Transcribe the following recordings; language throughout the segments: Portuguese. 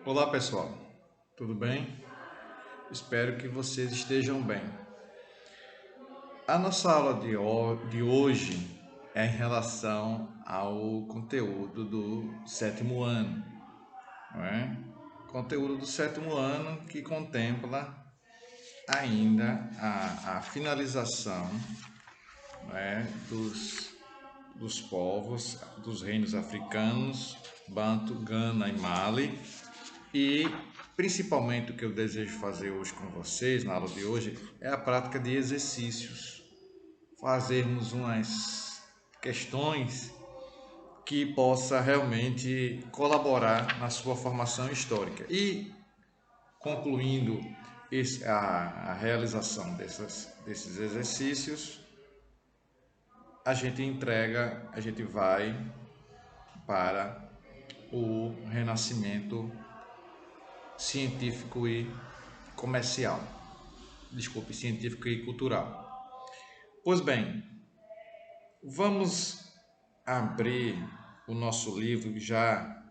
Olá pessoal, tudo bem? Espero que vocês estejam bem. A nossa aula de hoje é em relação ao conteúdo do sétimo ano, não é? Conteúdo do sétimo ano que contempla ainda a finalização, não é, dos povos, dos reinos africanos, Banto, Gana e Mali. E principalmente o que eu desejo fazer hoje com vocês, na aula de hoje, é a prática de exercícios. Fazermos umas questões que possa realmente colaborar na sua formação histórica. E concluindo a realização desses exercícios, a gente vai para o renascimento científico e comercial. Desculpe, científico e cultural. Pois bem, vamos abrir o nosso livro já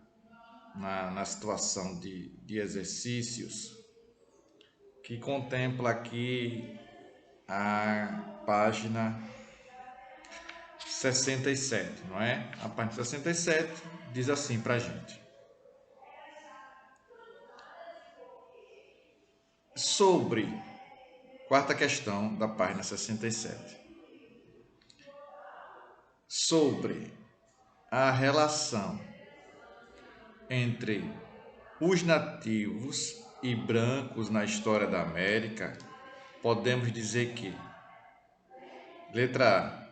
na situação de exercícios, que contempla aqui a página 67, não é? A página 67 diz assim para a gente: sobre, quarta questão da página 67, sobre a relação entre os nativos e brancos na história da América, podemos dizer que: letra A,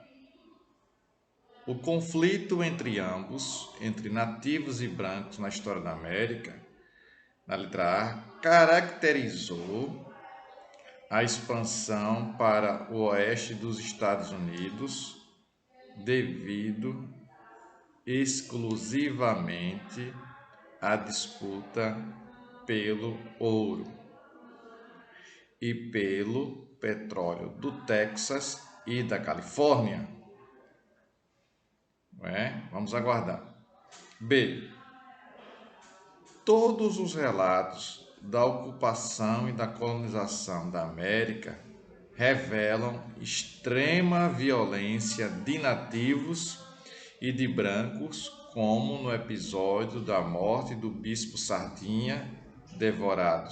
o conflito entre ambos, entre nativos e brancos na história da América, na letra A, caracterizou a expansão para o oeste dos Estados Unidos devido exclusivamente à disputa pelo ouro e pelo petróleo do Texas e da Califórnia. Não é? Vamos aguardar. B. Todos os relatos da ocupação e da colonização da América revelam extrema violência de nativos e de brancos, como no episódio da morte do bispo Sardinha, devorado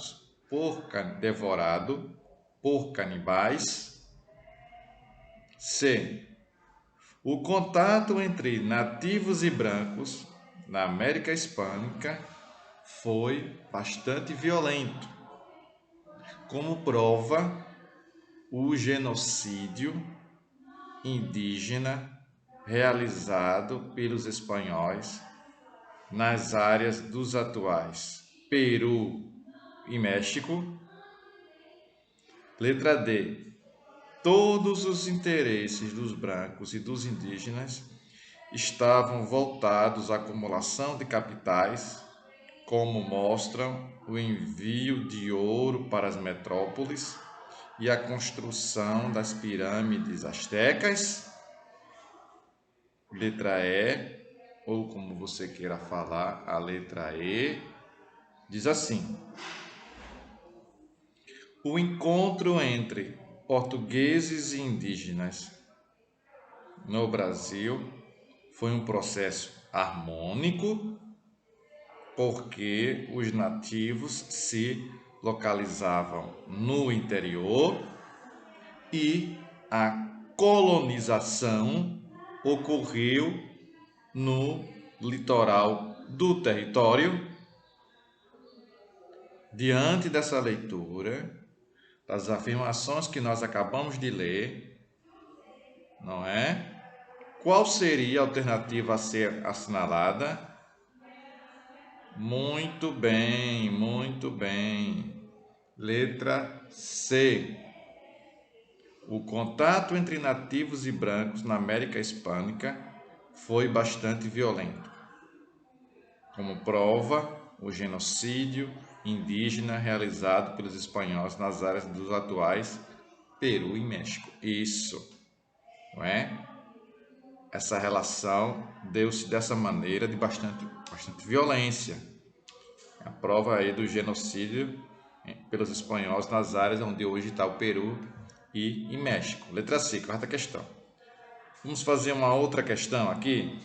por canibais. C. O contato entre nativos e brancos na América Hispânica foi bastante violento. Como prova, o genocídio indígena realizado pelos espanhóis nas áreas dos atuais Peru e México. Letra D. Todos os interesses dos brancos e dos indígenas estavam voltados à acumulação de capitais, como mostram o envio de ouro para as metrópoles e a construção das pirâmides astecas. Letra E, ou como você queira falar, a letra E, diz assim: o encontro entre portugueses e indígenas no Brasil foi um processo harmônico, porque os nativos se localizavam no interior e a colonização ocorreu no litoral do território. Diante dessa leitura, das afirmações que nós acabamos de ler, não é? Qual seria a alternativa a ser assinalada? Muito bem, muito bem. Letra C. O contato entre nativos e brancos na América Hispânica foi bastante violento. Como prova, o genocídio indígena realizado pelos espanhóis nas áreas dos atuais Peru e México. Isso, não é? Essa relação deu-se dessa maneira de bastante violência. A prova aí do genocídio pelos espanhóis nas áreas onde hoje está o Peru e México. Letra C, quarta questão. Vamos fazer uma outra questão aqui,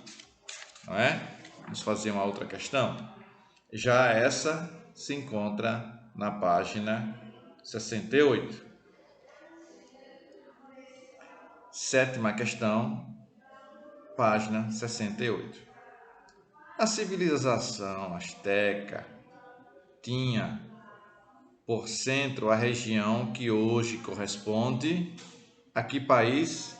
não é? Vamos fazer uma outra questão. Já essa se encontra na página 68. Sétima questão, página 68. A civilização asteca tinha por centro a região que hoje corresponde a que país?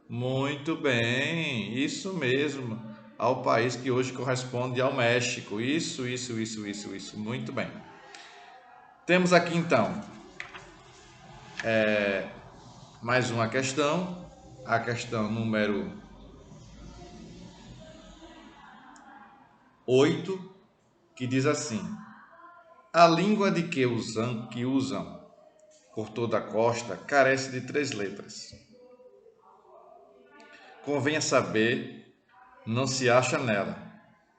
Muito bem, isso mesmo, ao país que hoje corresponde ao México. Isso, muito bem. Temos aqui então mais uma questão, a questão número 8, que diz assim: a língua de que usam por toda a costa carece de 3 letras. Convenha saber, não se acha nela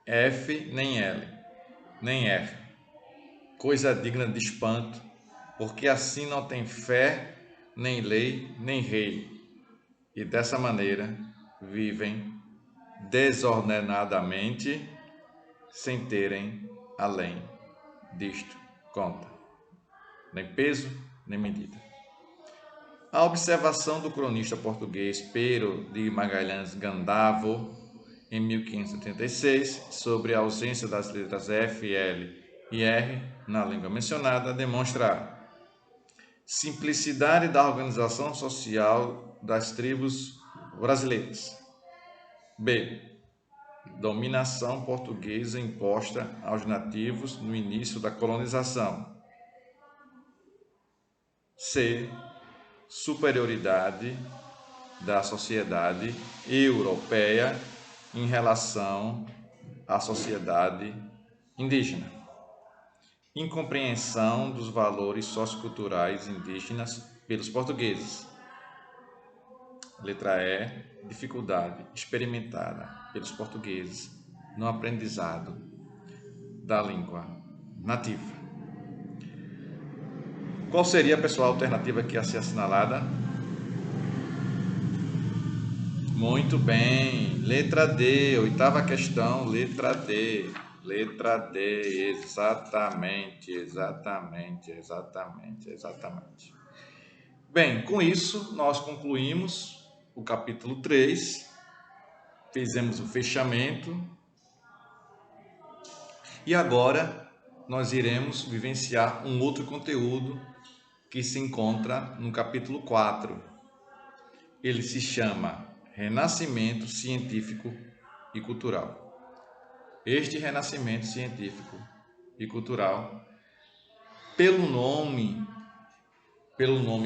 F, nem L, nem R. Coisa digna de espanto, porque assim não tem fé, nem lei, nem rei. E dessa maneira vivem desordenadamente, sem terem além disto conta, nem peso, nem medida. A observação do cronista português Pero de Magalhães Gandavo, em 1586, sobre a ausência das letras F, L e R na língua mencionada, demonstra a simplicidade da organização social das tribos brasileiras. B. Dominação portuguesa imposta aos nativos no início da colonização. C. Superioridade da sociedade europeia em relação à sociedade indígena. Incompreensão dos valores socioculturais indígenas pelos portugueses. Letra E. Dificuldade experimentada pelos portugueses no aprendizado da língua nativa. Qual seria, pessoal, a alternativa aqui a ser assinalada? Muito bem, letra D, oitava questão, letra D. Letra D, exatamente. Bem, com isso nós concluímos o capítulo 3, fizemos o fechamento e agora nós iremos vivenciar um outro conteúdo que se encontra no capítulo 4. Ele se chama Renascimento Científico e Cultural. Este renascimento científico e cultural, pelo nome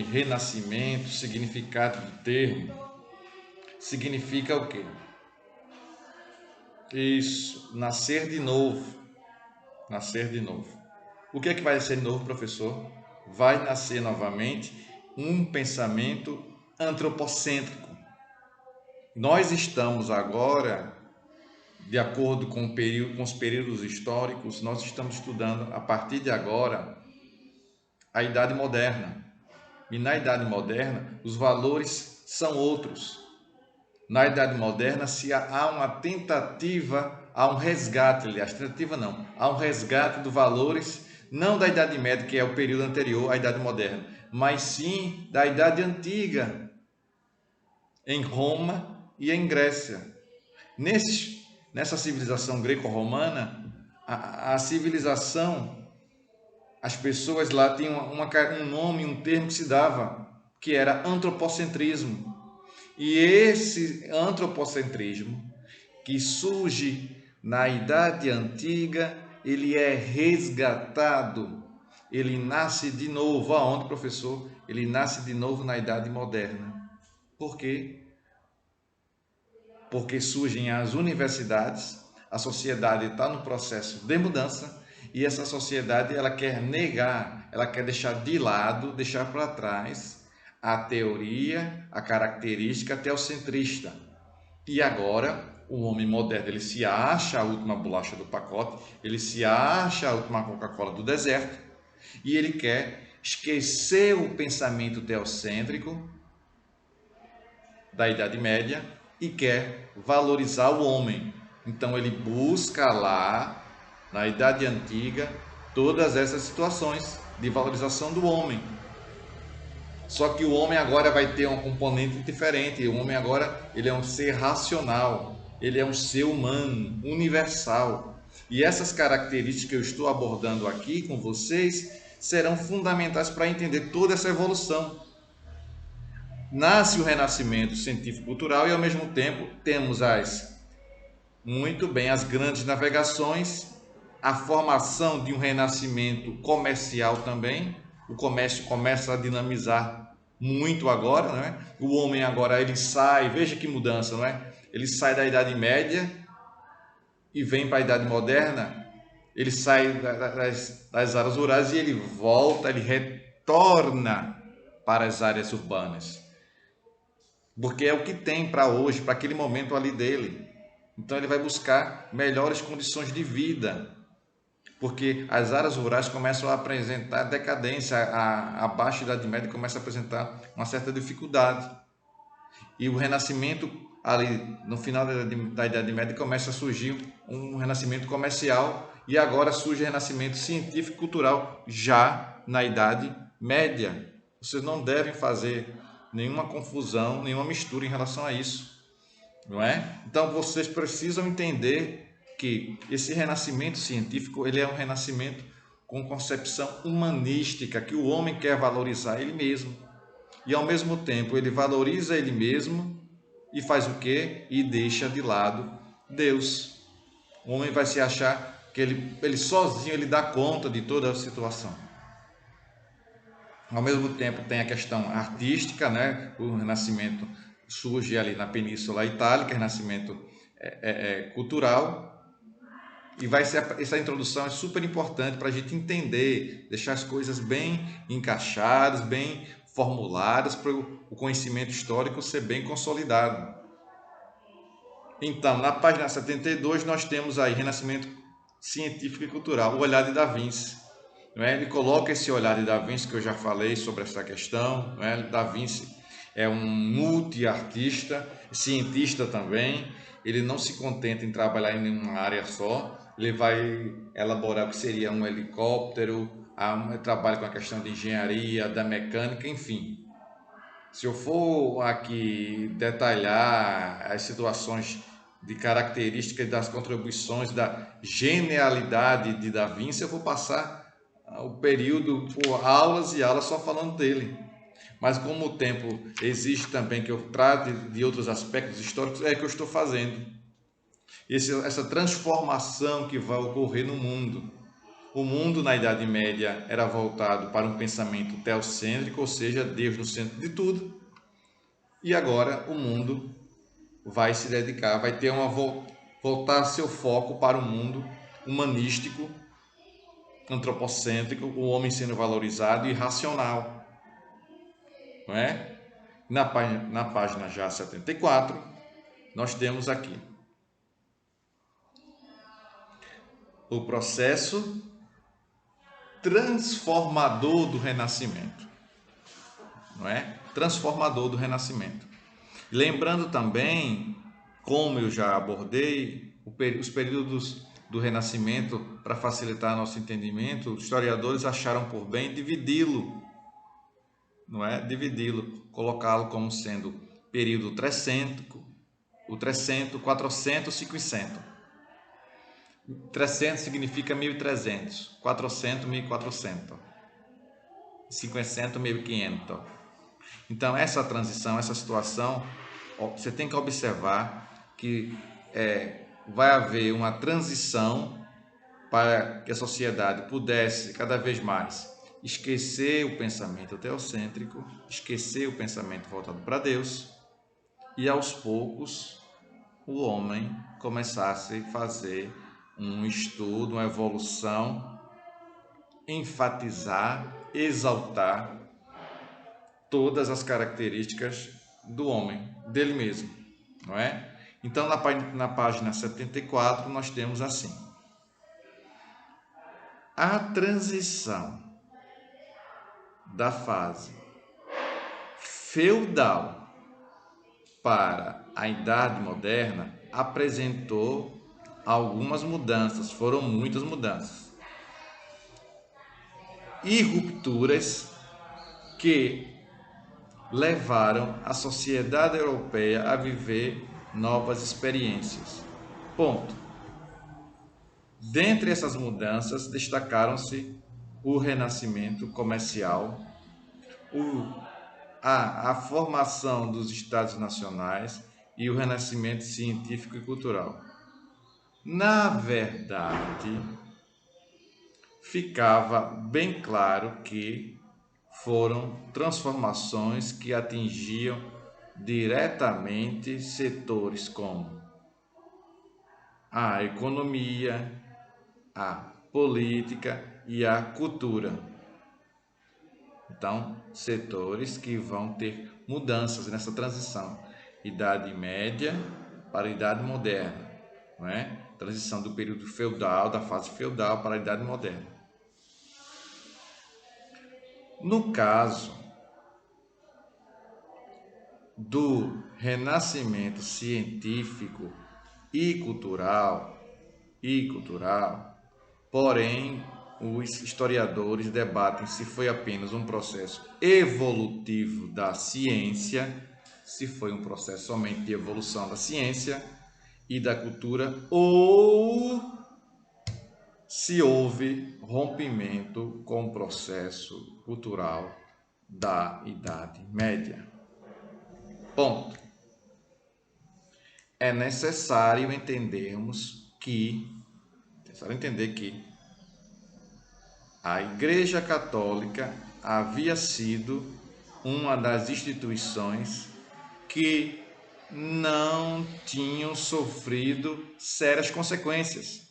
renascimento, significado do termo, significa o quê? Isso, nascer de novo. Nascer de novo. O que é que vai ser de novo, professor? Vai nascer novamente um pensamento antropocêntrico. Nós estamos agora, de acordo com os períodos históricos, nós estamos estudando, a partir de agora, a Idade Moderna. E na Idade Moderna, os valores são outros. Na Idade Moderna, se há uma tentativa, há um resgate, aliás, tentativa não, há um resgate dos valores, não da Idade Média, que é o período anterior à Idade Moderna, mas sim da Idade Antiga, em Roma e em Grécia. Nessa civilização greco-romana, a civilização, as pessoas lá tinham um nome, um termo que se dava, que era antropocentrismo. E esse antropocentrismo, que surge na Idade Antiga, ele é resgatado, ele nasce de novo. Aonde, professor? Ele nasce de novo na Idade Moderna. Por quê? Porque surgem as universidades, a sociedade está no processo de mudança e essa sociedade ela quer negar, ela quer deixar de lado, deixar para trás a teoria, a característica teocentrista. E agora O homem moderno, ele se acha a última bolacha do pacote, ele se acha a última Coca-Cola do deserto e ele quer esquecer o pensamento teocêntrico da Idade Média e quer valorizar o homem. Então ele busca lá, na Idade Antiga, todas essas situações de valorização do homem. Só que o homem agora vai ter um componente diferente. O homem agora ele é um ser racional, ele é um ser humano, universal. E essas características que eu estou abordando aqui com vocês serão fundamentais para entender toda essa evolução. Nasce o renascimento científico-cultural e ao mesmo tempo temos as grandes navegações, a formação de um renascimento comercial também. O comércio começa a dinamizar muito agora, não é? O homem agora ele sai, veja que mudança, não é? Ele sai da Idade Média e vem para a Idade Moderna. Ele sai das áreas rurais e ele volta, ele retorna para as áreas urbanas. Porque é o que tem para hoje, para aquele momento ali dele. Então ele vai buscar melhores condições de vida, porque as áreas rurais começam a apresentar decadência, a baixa Idade Média começa a apresentar uma certa dificuldade. E o renascimento, ali no final da Idade Média, começa a surgir um renascimento comercial e agora surge o renascimento científico e cultural já na Idade Média. Vocês não devem fazer nenhuma confusão, nenhuma mistura em relação a isso, não é? Então vocês precisam entender que esse renascimento científico, ele é um renascimento com concepção humanística, que o homem quer valorizar ele mesmo. E ao mesmo tempo ele valoriza ele mesmo e faz o quê? E deixa de lado Deus. O homem vai se achar que ele sozinho ele dá conta de toda a situação. Ao mesmo tempo tem a questão artística, né? O renascimento surge ali na Península Itálica, renascimento cultural. E essa introdução é super importante para a gente entender, deixar as coisas bem encaixadas, bem formuladas, para o conhecimento histórico ser bem consolidado. Então, na página 72, nós temos aí Renascimento Científico e Cultural, o olhar de Da Vinci. Não é? Ele coloca esse olhar de Da Vinci, que eu já falei sobre essa questão. Não é? Da Vinci é um multiartista, cientista também. Ele não se contenta em trabalhar em uma área só. Ele vai elaborar o que seria um helicóptero, trabalha com a questão de engenharia, da mecânica, enfim. Se eu for aqui detalhar as situações de características das contribuições, da genialidade de Da Vinci, eu vou passar o período por aulas e aulas só falando dele. Mas como o tempo exige também que eu trate de outros aspectos históricos, é que eu estou fazendo. Essa transformação que vai ocorrer no mundo. O mundo na Idade Média era voltado para um pensamento teocêntrico, ou seja, Deus no centro de tudo. E agora o mundo vai se dedicar, vai ter voltar seu foco para o mundo humanístico, antropocêntrico, o homem sendo valorizado e racional. Não é? Na página já 74, nós temos aqui o processo transformador do Renascimento. Não é? Transformador do Renascimento. Lembrando também, como eu já abordei, os períodos do Renascimento, para facilitar nosso entendimento, os historiadores acharam por bem dividi-lo, não é? Dividi-lo, colocá-lo como sendo período 300, 400, 500. 300 significa 1300, 400, 1400, 500, 1500. Então, essa transição, essa situação, você tem que observar que vai haver uma transição para que a sociedade pudesse cada vez mais esquecer o pensamento teocêntrico, esquecer o pensamento voltado para Deus e aos poucos o homem começasse a fazer um estudo, uma evolução, enfatizar, exaltar todas as características do homem, dele mesmo, não é? Então, na página 74, nós temos assim: a transição da fase feudal para a Idade Moderna apresentou algumas mudanças, foram muitas mudanças e rupturas que levaram a sociedade europeia a viver novas experiências. Ponto. Dentre essas mudanças, destacaram-se o renascimento comercial, a formação dos estados nacionais e o renascimento científico e cultural. Na verdade, ficava bem claro que foram transformações que atingiam diretamente setores como a economia, a política e a cultura. Então, setores que vão ter mudanças nessa transição, Idade Média para a Idade Moderna, não é? Transição do período feudal, da fase feudal para a Idade Moderna. No caso do renascimento científico e cultural, porém, os historiadores debatem se foi apenas um processo evolutivo da ciência, se foi um processo somente de evolução da ciência e da cultura, ou se houve rompimento com o processo cultural da Idade Média. Ponto. É necessário entender que a Igreja Católica havia sido uma das instituições que não tinham sofrido sérias consequências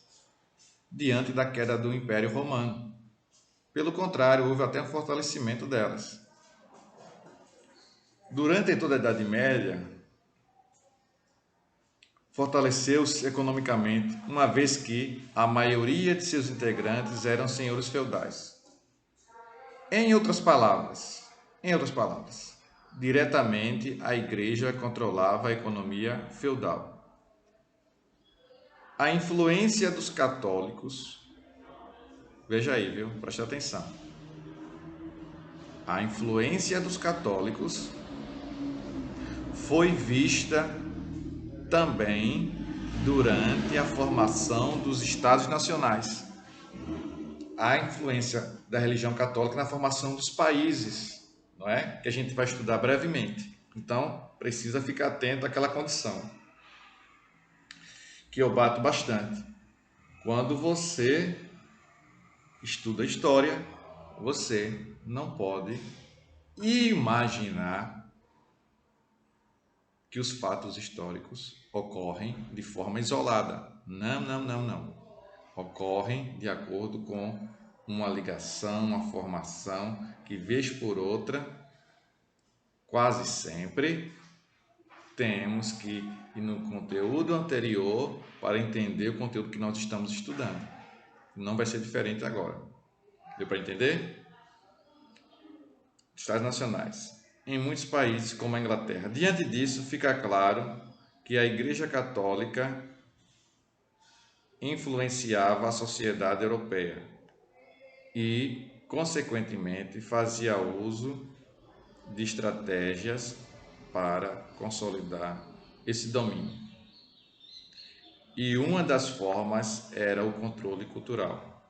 diante da queda do Império Romano. Pelo contrário, houve até um fortalecimento delas. Durante toda a Idade Média, fortaleceu-se economicamente, uma vez que a maioria de seus integrantes eram senhores feudais. Em outras palavras, diretamente a Igreja controlava a economia feudal. A influência dos católicos, veja aí, viu? Preste atenção. A influência dos católicos foi vista também durante a formação dos Estados Nacionais. A influência da religião católica na formação dos países, não é? Que a gente vai estudar brevemente. Então, precisa ficar atento àquela condição que eu bato bastante. Quando você estuda história, você não pode imaginar que os fatos históricos ocorrem de forma isolada. Não. Ocorrem de acordo com uma ligação, uma formação que, vez por outra, quase sempre, temos que ir no conteúdo anterior para entender o conteúdo que nós estamos estudando. Não vai ser diferente agora. Deu para entender? Estados nacionais. Em muitos países, como a Inglaterra. Diante disso, fica claro que a Igreja Católica influenciava a sociedade europeia e, consequentemente, fazia uso de estratégias para consolidar esse domínio. E uma das formas era o controle cultural.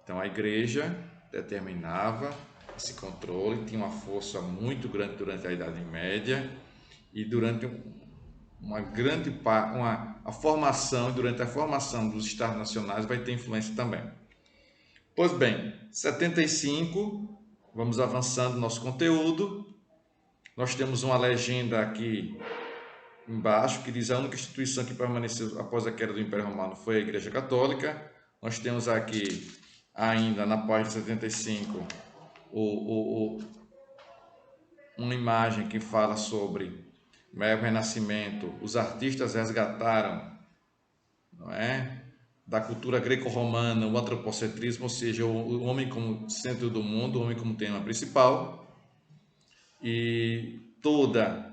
Então, a Igreja determinava esse controle, tinha uma força muito grande durante a Idade Média e durante a formação dos Estados Nacionais vai ter influência também. Pois bem, 75, vamos avançando no nosso conteúdo. Nós temos uma legenda aqui embaixo que diz: a única instituição que permaneceu após a queda do Império Romano foi a Igreja Católica. Nós temos aqui ainda na página 75 uma imagem que fala sobre no época do Renascimento, os artistas resgataram, não é, da cultura greco-romana o antropocentrismo, ou seja, o homem como centro do mundo, o homem como tema principal, e toda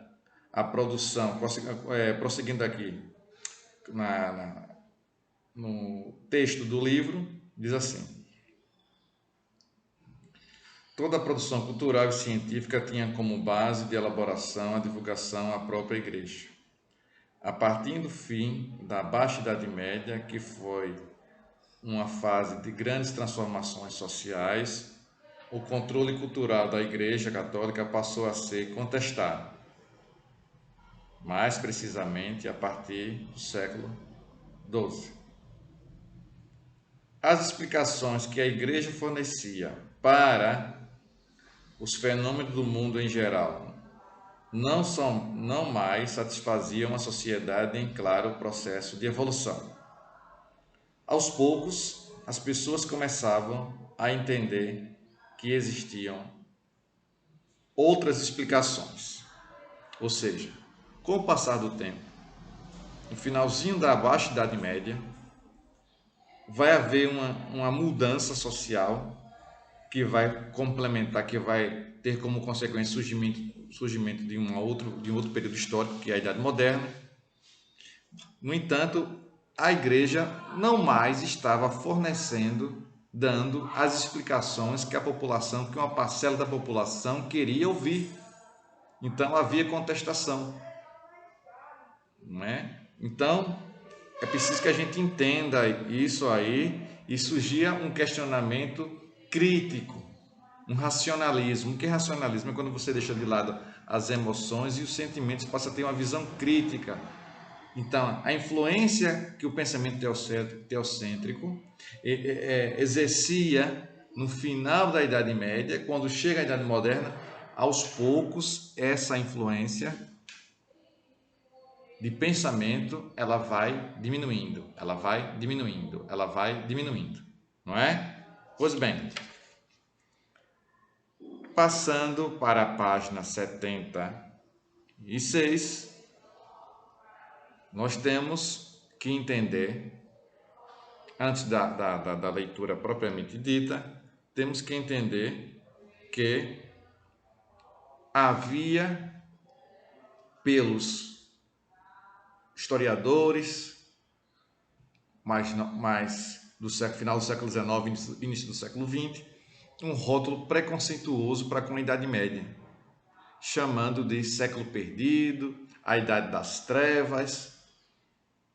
a produção, prosseguindo aqui no texto do livro, diz assim: toda a produção cultural e científica tinha como base de elaboração a divulgação à própria igreja. A partir do fim da Baixa Idade Média, que foi uma fase de grandes transformações sociais, o controle cultural da Igreja Católica passou a ser contestado, mais precisamente a partir do século XII. As explicações que a Igreja fornecia para os fenômenos do mundo em geral não mais satisfaziam a sociedade em claro processo de evolução. Aos poucos, as pessoas começavam a entender que existiam outras explicações. Ou seja, com o passar do tempo, no finalzinho da Baixa Idade Média, vai haver uma mudança social que vai complementar, que vai ter como consequência surgimento de um outro período histórico, que é a Idade Moderna. No entanto, a Igreja não mais estava fornecendo, dando as explicações que que uma parcela da população queria ouvir. Então havia contestação, não é? Então é preciso que a gente entenda isso aí e surgia um questionamento crítico, um racionalismo. O que é racionalismo? É quando você deixa de lado as emoções e os sentimentos, passa a ter uma visão crítica. Então, a influência que o pensamento teocêntrico exercia no final da Idade Média, quando chega a Idade Moderna, aos poucos, essa influência de pensamento, ela vai diminuindo, não é? Pois bem, passando para a página 76, nós temos que entender, antes da leitura propriamente dita, temos que entender que havia, pelos historiadores, mais do final do século XIX, início do século XX, um rótulo preconceituoso para a comunidade média, chamando de século perdido, a idade das trevas.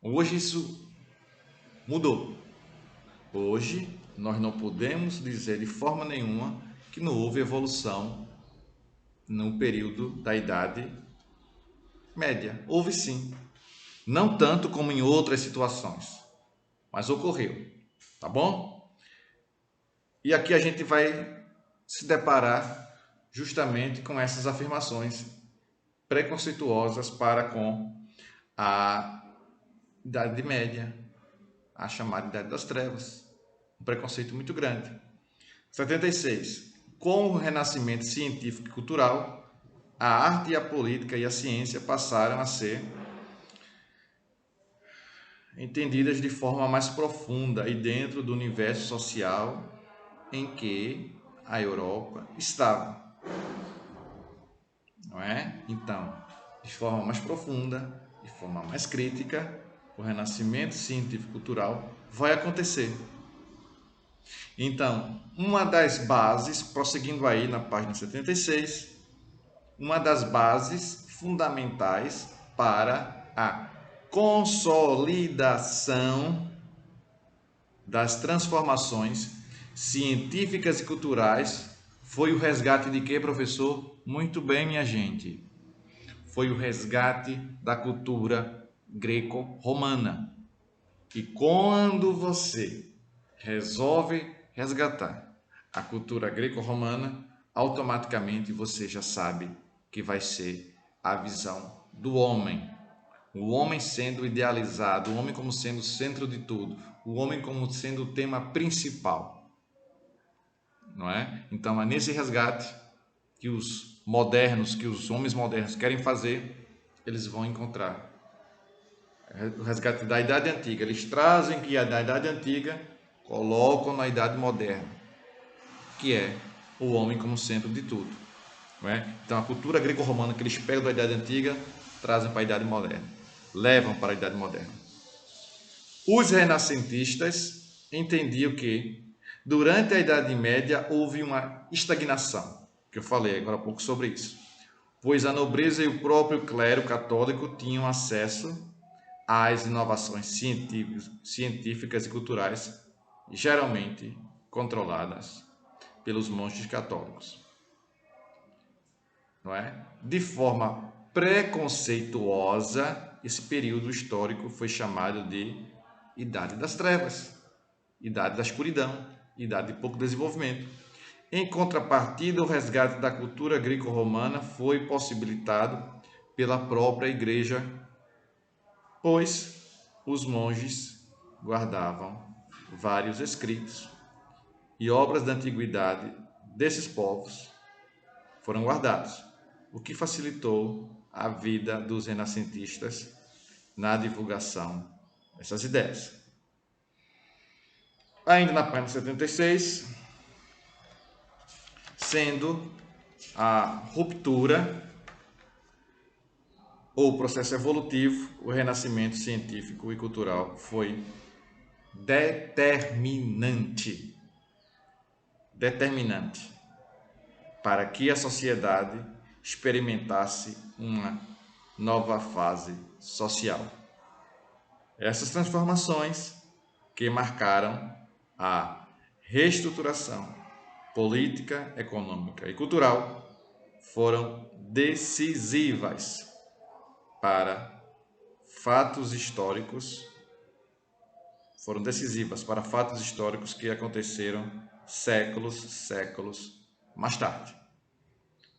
Hoje isso mudou. Hoje nós não podemos dizer de forma nenhuma que não houve evolução no período da Idade Média. Houve sim. Não tanto como em outras situações, mas ocorreu. Tá bom? E aqui a gente vai se deparar justamente com essas afirmações preconceituosas para com a Idade Média, a chamada Idade das Trevas. Um preconceito muito grande. 76. Com o renascimento científico e cultural, a arte, a política e a ciência passaram a ser entendidas de forma mais profunda e dentro do universo social em que a Europa estava, não é? Então, de forma mais profunda, de forma mais crítica, o renascimento científico-cultural vai acontecer. Então, uma das bases, prosseguindo aí na página 76, uma das bases fundamentais para a consolidação das transformações científicas e culturais foi o resgate de quê, professor? Muito bem, minha gente. Foi o resgate da cultura greco-romana. E quando você resolve resgatar a cultura greco-romana, automaticamente você já sabe que vai ser a visão do homem. O homem sendo idealizado, o homem como sendo o centro de tudo, o homem como sendo o tema principal, não é? Então é nesse resgate que os homens modernos querem fazer, eles vão encontrar o resgate da Idade Antiga. Eles trazem que a da Idade Antiga colocam na Idade Moderna, que é o homem como centro de tudo. Não é? Então, a cultura greco-romana que eles pegam da Idade Antiga, trazem para a Idade Moderna, levam para a Idade Moderna. Os renascentistas entendiam que, durante a Idade Média, houve uma estagnação, que eu falei agora há pouco sobre isso, pois a nobreza e o próprio clero católico tinham acesso às inovações científicas e culturais, geralmente controladas pelos monges católicos. Não é? De forma preconceituosa, esse período histórico foi chamado de Idade das Trevas, Idade da Escuridão, Idade de pouco desenvolvimento. Em contrapartida, o resgate da cultura greco-romana foi possibilitado pela própria Igreja, pois os monges guardavam vários escritos e obras da antiguidade desses povos foram guardados, o que facilitou a vida dos renascentistas na divulgação dessas ideias. Ainda na página 76, sendo a ruptura ou processo evolutivo, o renascimento científico e cultural foi determinante para que a sociedade experimentasse uma nova fase social. Essas transformações que marcaram a reestruturação política, econômica e cultural foram decisivas para fatos históricos que aconteceram séculos mais tarde,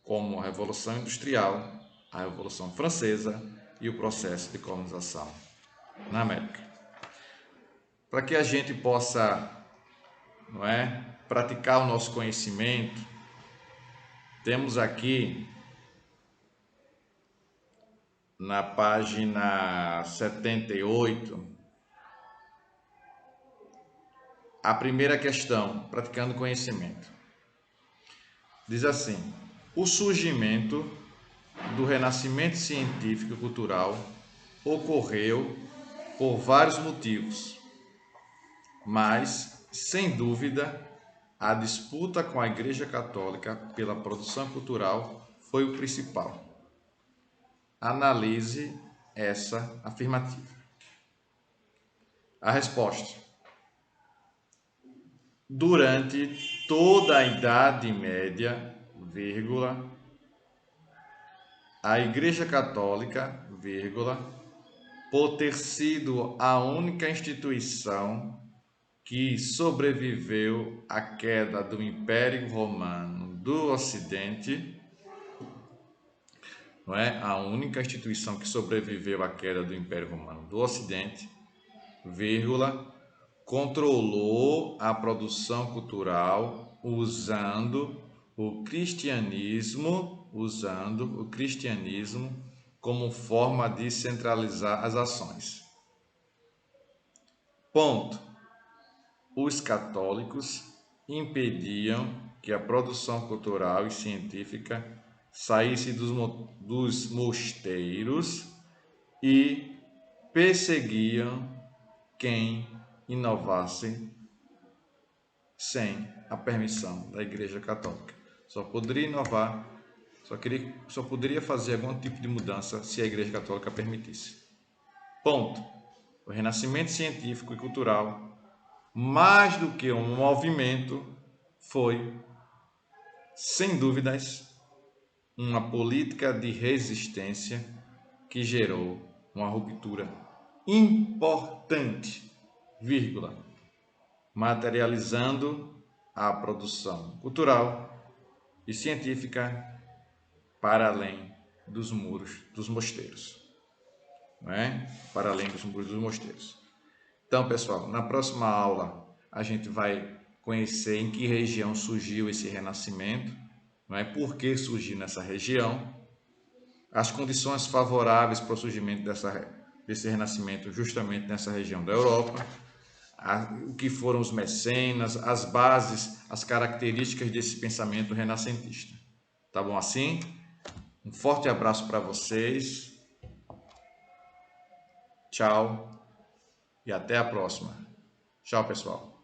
como a Revolução Industrial, a Revolução Francesa e o processo de colonização na América. Para que a gente possa, praticar o nosso conhecimento, temos aqui na página 78 a primeira questão, praticando conhecimento. Diz assim: o surgimento do renascimento científico e cultural ocorreu por vários motivos, mas, sem dúvida, a disputa com a Igreja Católica pela produção cultural foi o principal. Analise essa afirmativa. A resposta: durante toda a Idade Média, a Igreja Católica, por ter sido a única instituição que sobreviveu à queda do Império Romano do Ocidente, a única instituição que sobreviveu à queda do Império Romano do Ocidente, controlou a produção cultural usando o cristianismo como forma de centralizar as ações. Ponto. Os católicos impediam que a produção cultural e científica saísse dos mosteiros e perseguiam quem inovasse sem a permissão da Igreja Católica. Só poderia inovar, só poderia fazer algum tipo de mudança se a Igreja Católica permitisse. Ponto. O renascimento científico e cultural, mais do que um movimento, foi, sem dúvidas, uma política de resistência que gerou uma ruptura importante, materializando a produção cultural e científica para além dos muros dos mosteiros. Para além dos muros dos mosteiros. Então, pessoal, na próxima aula a gente vai conhecer em que região surgiu esse renascimento, por que surgiu nessa região. as condições favoráveis para o surgimento desse renascimento justamente nessa região da Europa, o que foram os mecenas, as bases, as características desse pensamento renascentista. Tá bom assim? Um forte abraço para vocês. Tchau e até a próxima. Tchau, pessoal.